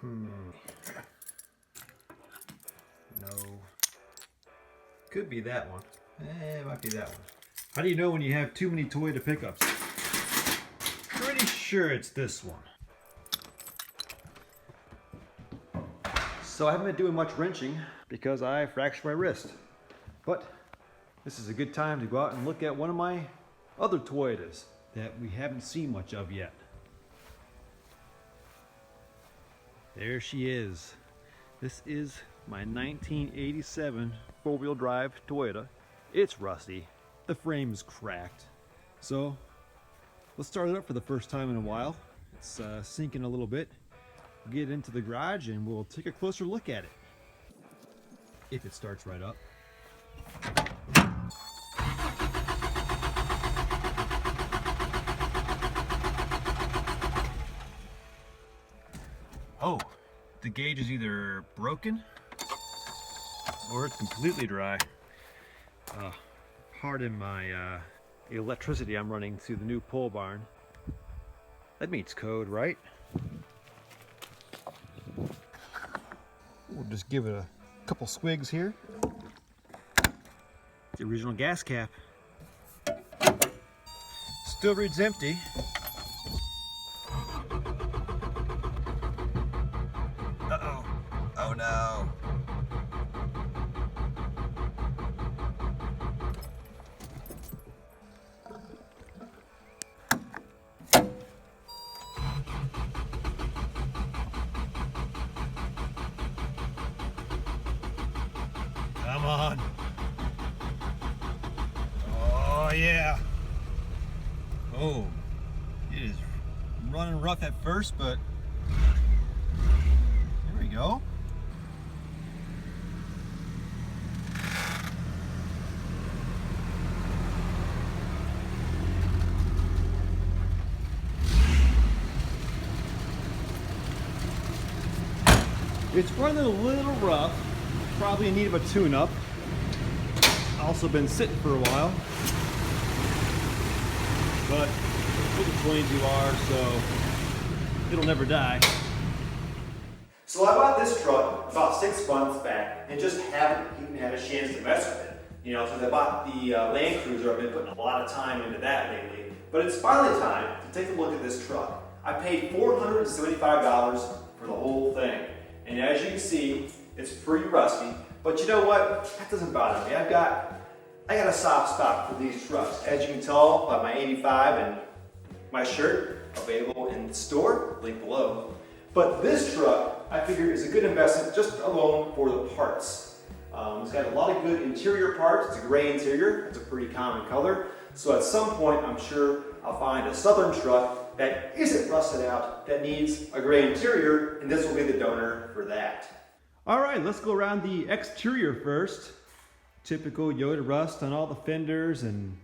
No. Could be that one. It might be that one. How do you know when you have too many Toyota pickups? Pretty sure it's this one. So I haven't been doing much wrenching because I fractured my wrist. But this is a good time to go out and look at one of my other Toyotas that we haven't seen much of yet. There she is. This is my 1987 four-wheel drive Toyota. It's rusty. The frame's cracked. So let's start it up for the first time in a while. It's sinking a little bit. We'll get it into the garage and we'll take a closer look at it. If it starts right up. Oh, the gauge is either broken or it's completely dry. Pardon my electricity I'm running through the new pole barn. That meets code, right? We'll just give it a couple swigs here. The original gas cap. Still reads empty. Uh-oh. Oh no. Come on. Oh yeah. Oh, it is running rough at first, but there we go. It's running a little rough, probably in need of a tune-up. Also been sitting for a while, but look at 22R, so it'll never die. So I bought this truck about 6 months back and just haven't even had a chance to mess with it. You know, since I bought the Land Cruiser, I've been putting a lot of time into that lately. But it's finally time to take a look at this truck. I paid $475 for the whole thing. And as you can see, it's pretty rusty. But you know what? That doesn't bother me. I got a soft spot for these trucks. As you can tell by my 85 and my shirt, available in the store, link below. But this truck, I figure, is a good investment just alone for the parts. It's got a lot of good interior parts. It's a gray interior. It's a pretty common color. So at some point, I'm sure I'll find a Southern truck that isn't rusted out, that needs a gray interior, and this will be the donor for that. All right, let's go around the exterior first. Typical Toyota rust on all the fenders, and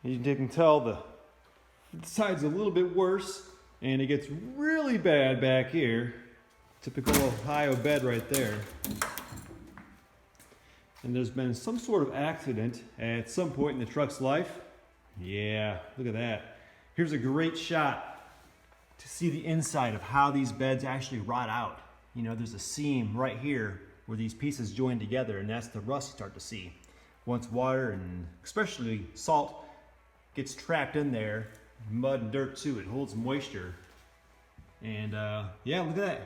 you can tell the side's a little bit worse, and it gets really bad back here. Typical Ohio bed right there. And there's been some sort of accident at some point in the truck's life. Yeah, look at that. Here's a great shot to see the inside of how these beds actually rot out. You know, there's a seam right here where these pieces join together, and that's the rust you start to see. Once water and especially salt gets trapped in there, mud and dirt too, it holds moisture. And yeah, look at that.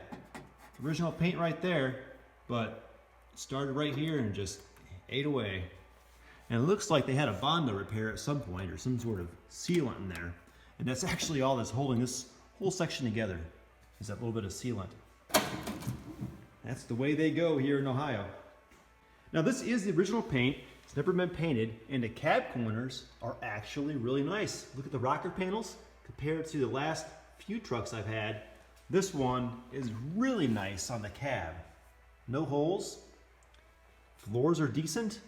Original paint right there, but it started right here and just ate away. And it looks like they had a Bondo repair at some point or some sort of sealant in there. And that's actually all that's holding this whole section together, is that little bit of sealant. That's the way they go here in Ohio. Now this is the original paint. It's never been painted, and the cab corners are actually really nice. Look at the rocker panels compared to the last few trucks I've had. This one is really nice on the cab. No holes. Floors are decent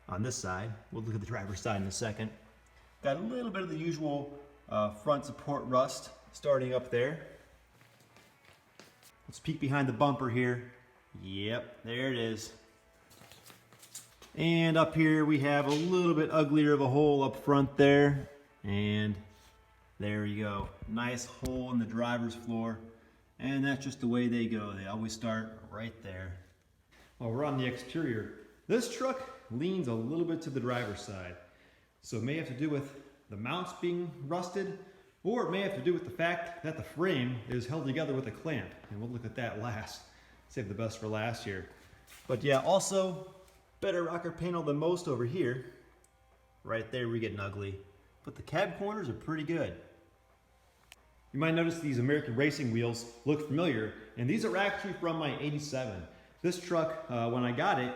on this side. We'll look at the driver's side in a second. Got a little bit of the usual front support rust starting up there. Let's peek behind the bumper here. Yep, there it is. And up here we have a little bit uglier of a hole up front there. And there you go. Nice hole in the driver's floor. and that's just the way they go. They always start right there. While we're on the exterior, this truck leans a little bit to the driver's side. So it may have to do with the mounts being rusted, or it may have to do with the fact that the frame is held together with a clamp. And we'll look at that last. Save the best for last here. But yeah, also, better rocker panel than most over here. Right there, we're getting ugly. But the cab corners are pretty good. You might notice these American Racing wheels look familiar, and these are actually from my 87. This truck, when I got it,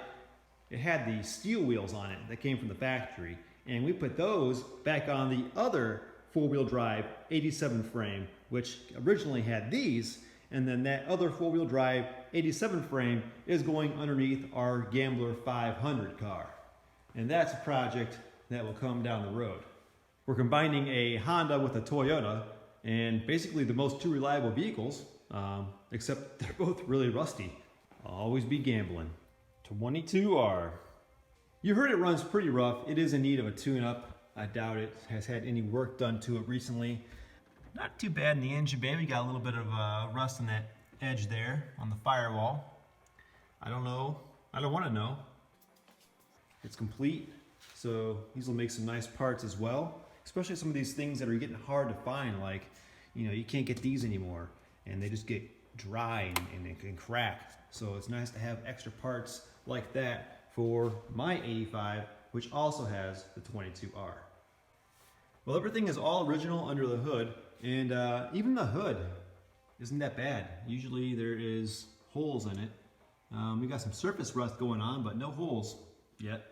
it had the steel wheels on it that came from the factory. And we put those back on the other four-wheel drive 87 frame, which originally had these, and then that other four-wheel drive 87 frame is going underneath our Gambler 500 car. And that's a project that will come down the road. We're combining a Honda with a Toyota, and basically the most two reliable vehicles, except they're both really rusty. I'll always be gambling. 22R. You heard it runs pretty rough. It is in need of a tune-up. I doubt it has had any work done to it recently. Not too bad in the engine bay. We got a little bit of rust on that edge there on the firewall. I don't know. I don't want to know. It's complete, so these will make some nice parts as well. Especially some of these things that are getting hard to find, like, you know, you can't get these anymore, and they just get dry and they can crack. So it's nice to have extra parts like that for my 85, which also has the 22R. Well, everything is all original under the hood, and even the hood isn't that bad. Usually there is holes in it. We got some surface rust going on, but no holes yet.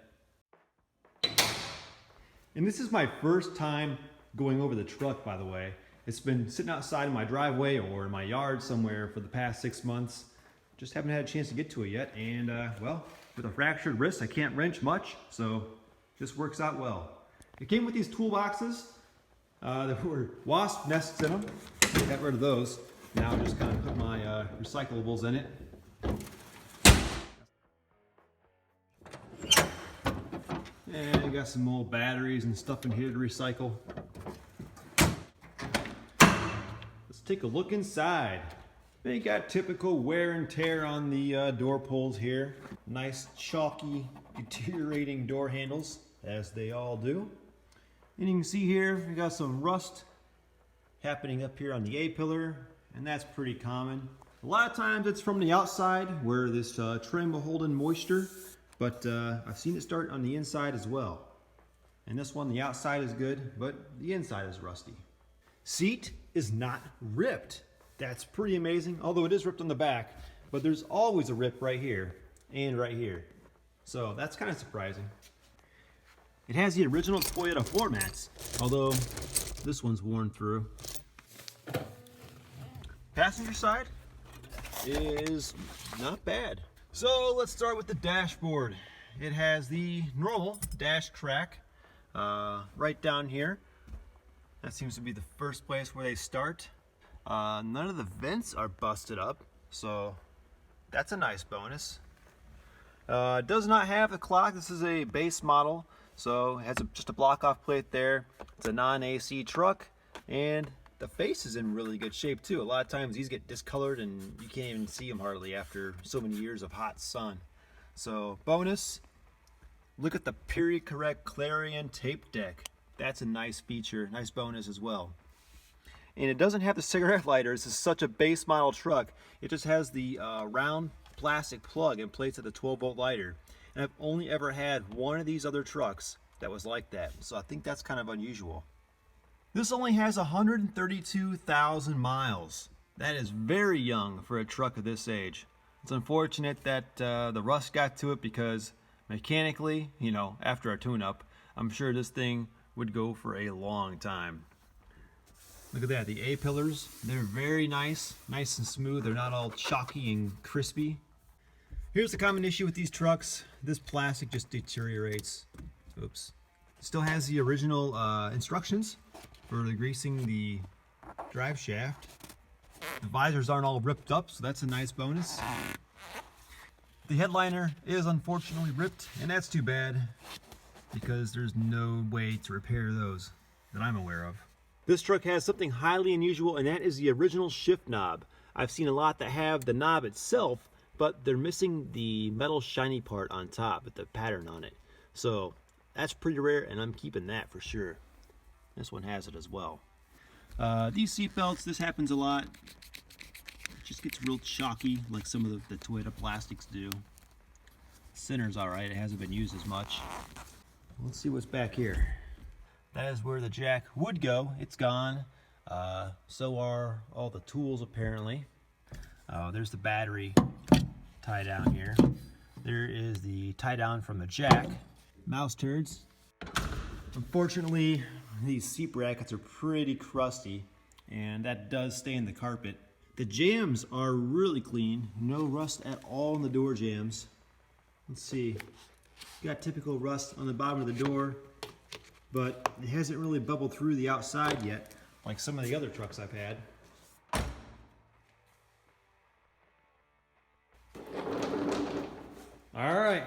And this is my first time going over the truck, by the way. It's been sitting outside in my driveway or in my yard somewhere for the past 6 months. Just haven't had a chance to get to it yet. And well, with a fractured wrist, I can't wrench much, so this works out well. It came with these toolboxes. There were wasp nests in them. I got rid of those. Now I just kind of put my recyclables in it. And I got some old batteries and stuff in here to recycle. Let's take a look inside. They got typical wear and tear on the door pulls here. Nice chalky, deteriorating door handles, as they all do. And you can see here, we got some rust happening up here on the A-pillar, and that's pretty common. A lot of times it's from the outside where this trim will hold in moisture. But I've seen it start on the inside as well. And this one, the outside is good, but the inside is rusty. Seat is not ripped. That's pretty amazing, although it is ripped on the back. But there's always a rip right here and right here. So that's kind of surprising. It has the original Toyota floor mats, although this one's worn through. Passenger side is not bad. So let's start with the dashboard. It has the normal dash track right down here. That seems to be the first place where they start. None of the vents are busted up, so that's a nice bonus. It does not have the clock. This is a base model, so it has just a block-off plate there. It's a non-AC truck, and the face is in really good shape too. A lot of times these get discolored and you can't even see them hardly after so many years of hot sun. So bonus, look at the period correct Clarion tape deck. That's a nice feature, nice bonus as well. And it doesn't have the cigarette lighter. This is such a base model truck. It just has the round plastic plug in place of the 12-volt lighter. And I've only ever had one of these other trucks that was like that. So I think that's kind of unusual. This only has 132,000 miles. That is very young for a truck of this age. It's unfortunate that the rust got to it because mechanically, you know, after a tune-up, I'm sure this thing would go for a long time. Look at that, the A-pillars, they're very nice and smooth. They're not all chalky and crispy. Here's the common issue with these trucks. This plastic just deteriorates. Oops. It still has the original instructions for greasing the drive shaft. The visors aren't all ripped up, so that's a nice bonus. The headliner is unfortunately ripped, and that's too bad because there's no way to repair those that I'm aware of. This truck has something highly unusual, and that is the original shift knob. I've seen a lot that have the knob itself, but they're missing the metal shiny part on top with the pattern on it. So that's pretty rare, and I'm keeping that for sure. This one has it as well. These seat belts, this happens a lot. It just gets real chalky like some of the Toyota plastics do. Center's alright, it hasn't been used as much. Let's see what's back here. That is where the jack would go. It's gone. So are all the tools apparently. There's the battery tie down here. There is the tie down from the jack. Mouse turds. Unfortunately, these seat brackets are pretty crusty, and that does stain the carpet. The jambs are really clean. No rust at all in the door jambs. Let's see. Got typical rust on the bottom of the door, but it hasn't really bubbled through the outside yet, like some of the other trucks I've had. All right,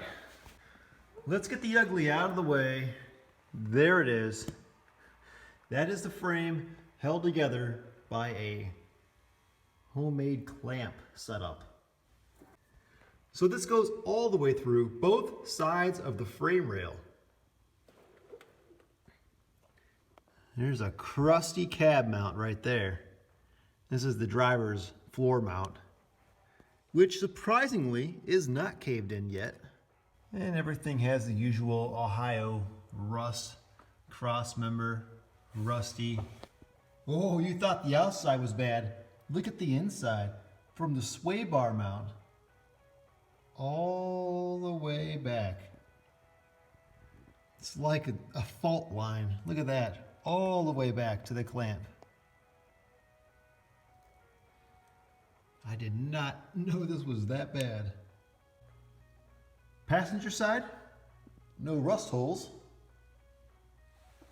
let's get the ugly out of the way. There it is. That is the frame held together by a homemade clamp setup. So this goes all the way through both sides of the frame rail. There's a crusty cab mount right there. This is the driver's floor mount, which surprisingly is not caved in yet. And everything has the usual Ohio rust, cross member, rusty. Oh, you thought the outside was bad. Look at the inside. From the sway bar mount all the way back. It's like a fault line. Look at that. All the way back to the clamp. I did not know this was that bad. Passenger side, no rust holes.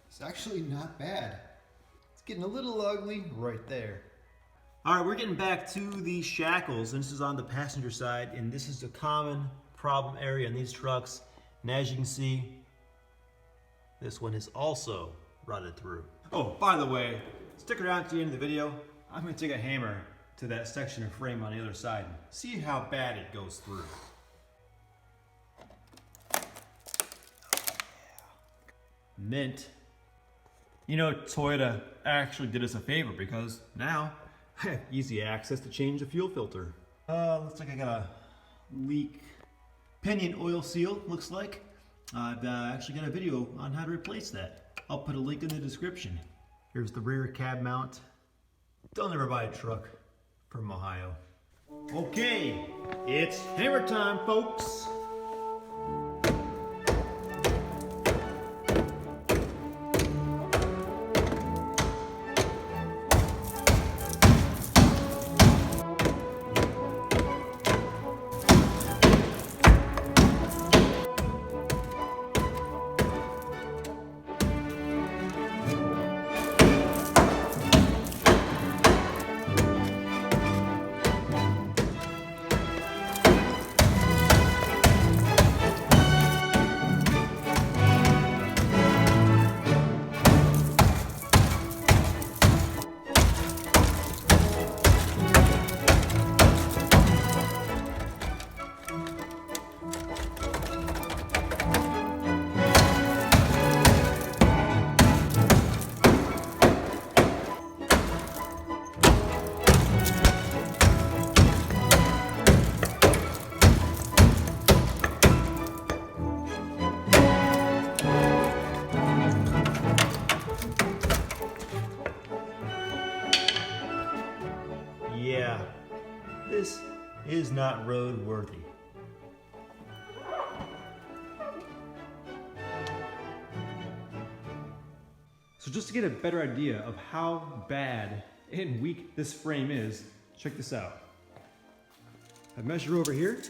It's actually not bad. It's getting a little ugly right there. All right, we're getting back to the shackles, and this is on the passenger side, and this is a common problem area in these trucks. And as you can see, this one is also rotted through. Oh, by the way, stick around to the end of the video. I'm gonna take a hammer to that section of frame on the other side and see how bad it goes through. Mint. You know, Toyota actually did us a favor because now I have easy access to change the fuel filter. Looks like I got a leak pinion oil seal, looks like. I've actually got a video on how to replace that. I'll put a link in the description. Here's the rear cab mount. Don't ever buy a truck from Ohio. Okay, it's hammer time, folks. Yeah, this is not roadworthy. So just to get a better idea of how bad and weak this frame is, check this out. I measure over here.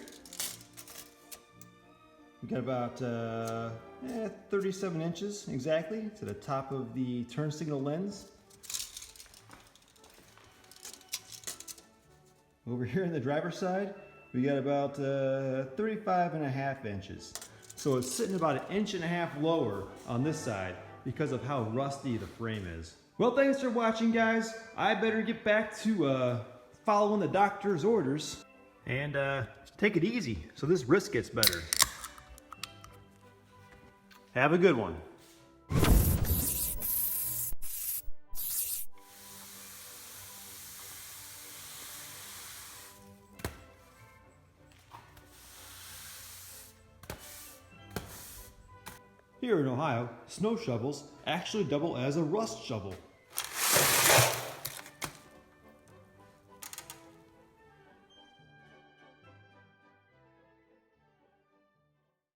We got about 37 inches exactly to the top of the turn signal lens. Over here on the driver's side, we got about 35.5 inches. So it's sitting about 1.5 inches lower on this side because of how rusty the frame is. Well, thanks for watching, guys. I better get back to following the doctor's orders. And take it easy so this wrist gets better. Have a good one. Here in Ohio, snow shovels actually double as a rust shovel.